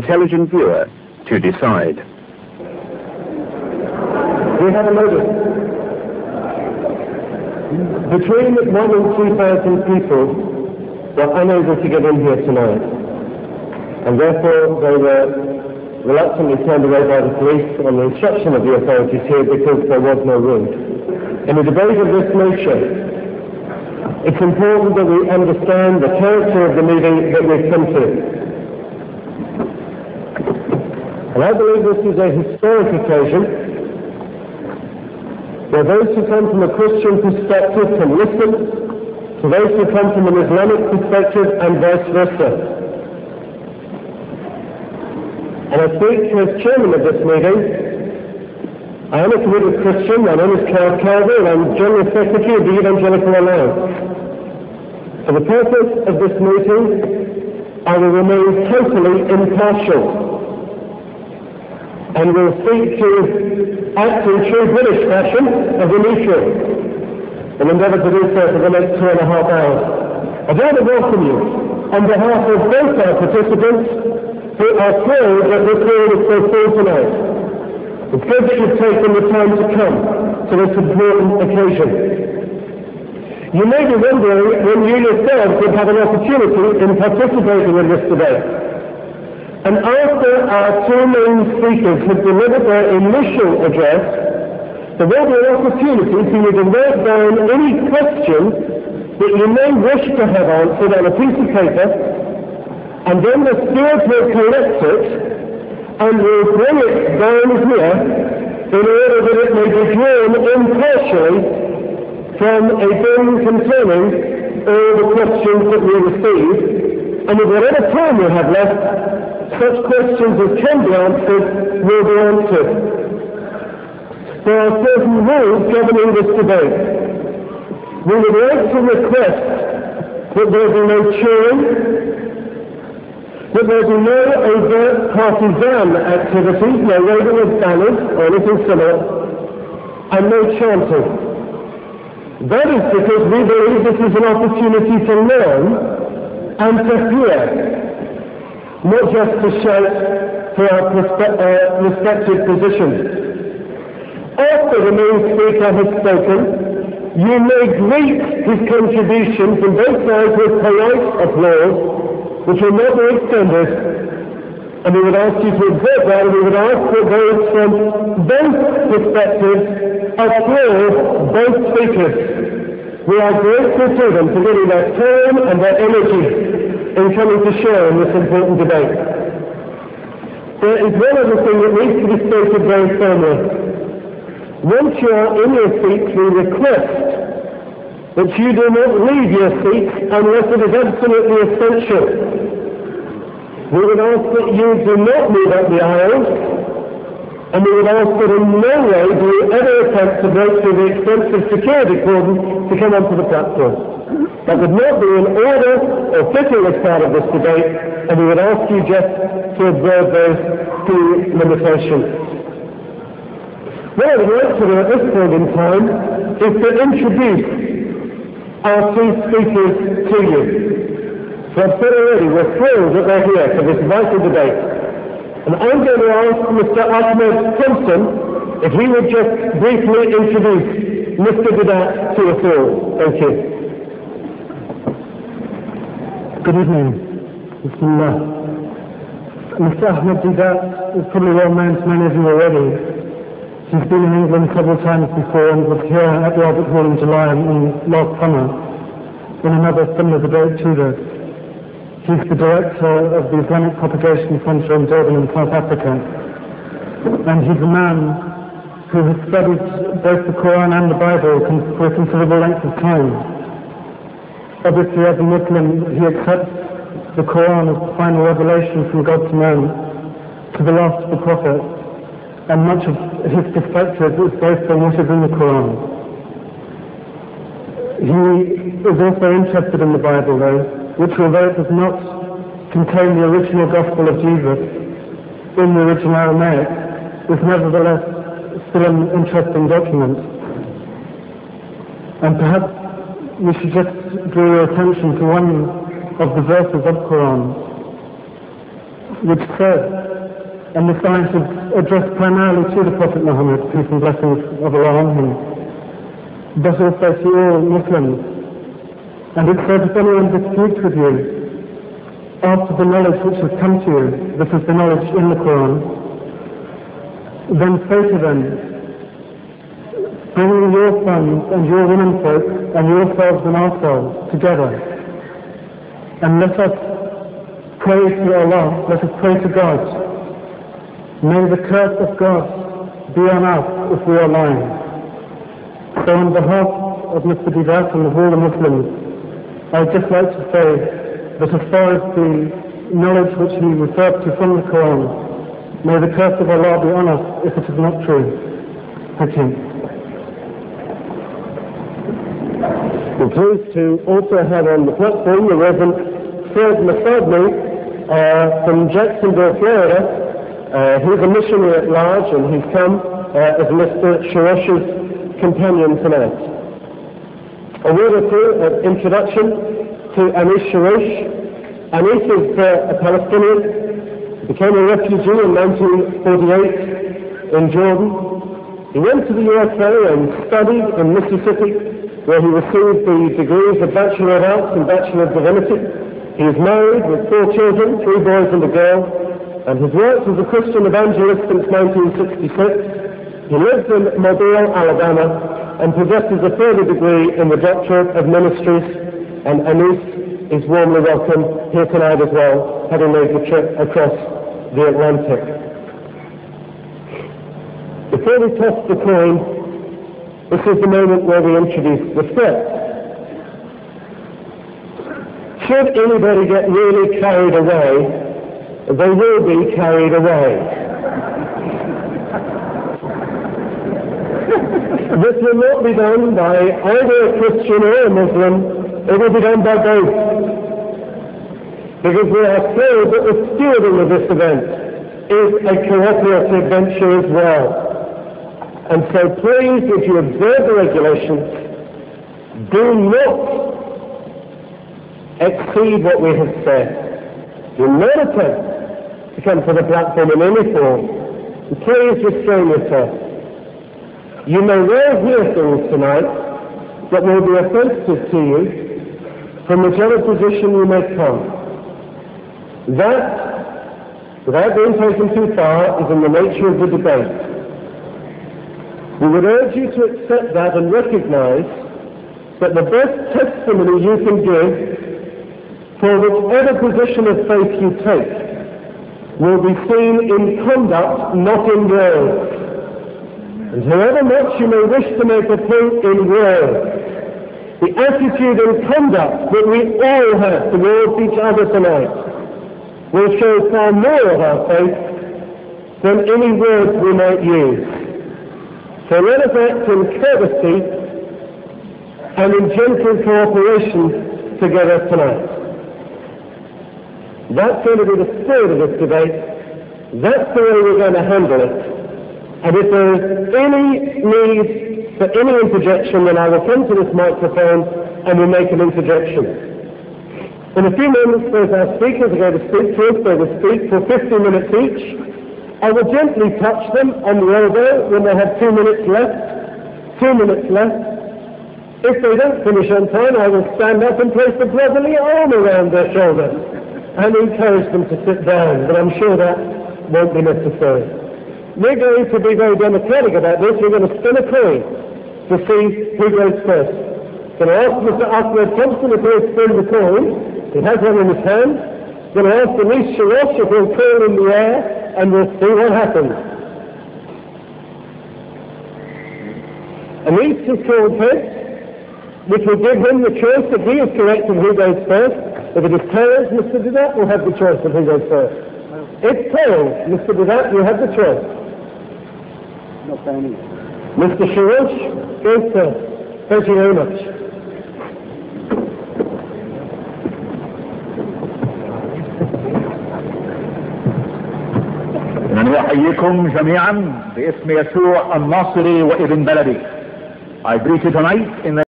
intelligent viewer to decide. We have a notice. Between 1,000 and 3,000 people were unable to get in here tonight, and therefore they were reluctantly turned away by the police on the instruction of the authorities here because there was no room. In a debate of this nature, it's important that we understand the character of the meeting that we've come to. And I believe this is a historic occasion where those who come from a Christian perspective can listen to those who come from an Islamic perspective and vice versa. And I speak as chairman of this meeting. I am a committed Christian. My name is Carl Calver, and I'm General Secretary of the Evangelical Alliance. For the purpose of this meeting, I will remain totally impartial, and will seek to act in true British fashion as a neutral, and endeavour to do so for the next 2.5 hours. I'd rather welcome you on behalf of both our participants who are thrilled that this hearing is so full tonight. It's good that you've taken the time to come to this important occasion. You may be wondering when you yourselves would have an opportunity in participating in this debate. And after our two main speakers have delivered their initial address, there will be an opportunity for you to write down any question that you may wish to have answered on a piece of paper, and then the steward will collect it and will bring it down here in order that it may be drawn impartially from a bin containing all the questions that we receive, and with whatever time we have left, such questions as can be answered will be answered. There are certain rules governing this debate. We would like to request that there be no cheering, that there be no overt partisan activities, no waving of banners or anything similar, and no chanting. That is because we believe this is an opportunity to learn and to hear, not just to shout for our respective positions. After the main speaker has spoken, you may greet his contribution from both sides with polite applause, which will not be extended, and we would ask you to observe that, and we would ask that those from both perspectives applaud both speakers. We are grateful to them for giving their time and their energy in coming to share in this important debate. There is one other thing that needs to be stated very firmly. Once you are in your seats, we request that you do not leave your seats unless it is absolutely essential. We would ask that you do not move up the aisles, and we would ask that in no way do you ever attempt to break through the extensive security cordon to come onto the platform. That would not be in order or fitting as part of this debate, and we would ask you just to observe those two limitations. What I would like to do at this point in time is to introduce our two speakers to you. So I've said already, we're thrilled that they're here for this vital debate. And I'm going to ask Mr. Ahmed Thompson if he would just briefly introduce Mr. Deedat to us all. Thank you. Good evening. Bismillah. Mr. Ahmed Deedat is probably well known to many of you already. He's been in England several times before and was here at the Albert Hall in July last summer in another similar debate to this. He's the director of the Islamic Propagation Centre in Durban in South Africa, and he's a man who has studied both the Quran and the Bible for a considerable length of time. Obviously, as a Muslim, he accepts the Quran as the final revelation from God to man, to the last of the prophets, and much of his perspective is based on what is in the Quran. He is also interested in the Bible, though, which, although it does not contain the original Gospel of Jesus in the original Aramaic, is nevertheless still an interesting document. And perhaps we should just draw your attention to one of the verses of Quran. which said, and the signs was addressed primarily to the Prophet Muhammad, peace and blessings of Allah on him, but also to all Muslims. And it said, if anyone disputes with you after the knowledge which has come to you, this is the knowledge in the Quran, then say to them, bring your sons and your womenfolk and yourselves and ourselves together, and let us pray to Allah, let us pray to God. May the curse of God be on us if we are lying. So on behalf of Mr. Deedat and of all the Muslims, I would just like to say that as far as the knowledge which he referred to from the Quran, may the curse of Allah be on us if it is not true. Thank you. We're pleased to also have on the platform the Reverend Fred Masadni from Jacksonville, Florida. He's a missionary at large, and he's come as Mr. Shorrosh's companion tonight. A word or two of introduction to Anis Shorrosh. Anis is a Palestinian. He became a refugee in 1948 in Jordan. He went to the USA and studied in Mississippi, where he received the degrees of Bachelor of Arts and Bachelor of Divinity. He is married with 4 children, 3 boys and a girl, and has worked as a Christian evangelist since 1966. He lives in Mobile, Alabama, and possesses a further degree in the Doctorate of Ministries, and Anis is warmly welcome here tonight as well, having made the trip across the Atlantic. Before we toss the coin, this is the moment where we introduce the script. Should anybody get really carried away, they will be carried away. This will not be done by either a Christian or a Muslim, it will be done by both. Because we are told that the stewarding of this event is a cooperative venture as well. And so please, if you observe the regulations, do not exceed what we have said. Do not attempt to come to the platform in any form. And please restrain yourself. You may well hear things tonight that will be offensive to you from whichever position you may come. That, without being taken too far, is in the nature of the debate. We would urge you to accept that and recognize that the best testimony you can give for whichever position of faith you take will be seen in conduct, not in words. And however much you may wish to make a point in words, the attitude and conduct that we all have towards each other tonight will show far more of our faith than any words we might use. So let us act in courtesy and in gentle cooperation together tonight. That's going to be the spirit of this debate. That's the way we're going to handle it. And if there is any need for any interjection, then I will come to this microphone and we'll make an interjection. In a few moments, those our speakers are going to speak to us. They will speak for 15 minutes each. I will gently touch them on the elbow when they have 2 minutes left. 2 minutes left. If they don't finish on time, I will stand up and place a brotherly arm around their shoulder and encourage them to sit down, but I'm sure that won't be necessary. We're going to be very democratic about this. We're going to spin a coin to see who goes first. I'm going to ask Mr. Ahmed Thompson if he'll spin the coin. He has one in his hand. I'm going to ask Anis Shorrosh if he'll curl in the air, and we'll see what happens. Anis has called heads, which will give him the choice if he is correct of who goes first. If it is tails, Mr. Deedat will have the choice of who goes first. It's tails, Mr. Deedat, you have the choice. Mr. Shorrosh goes first. Thank you very much. أحييكم جميعا باسم يسوع الناصري وابن بلدي. I greet you tonight in the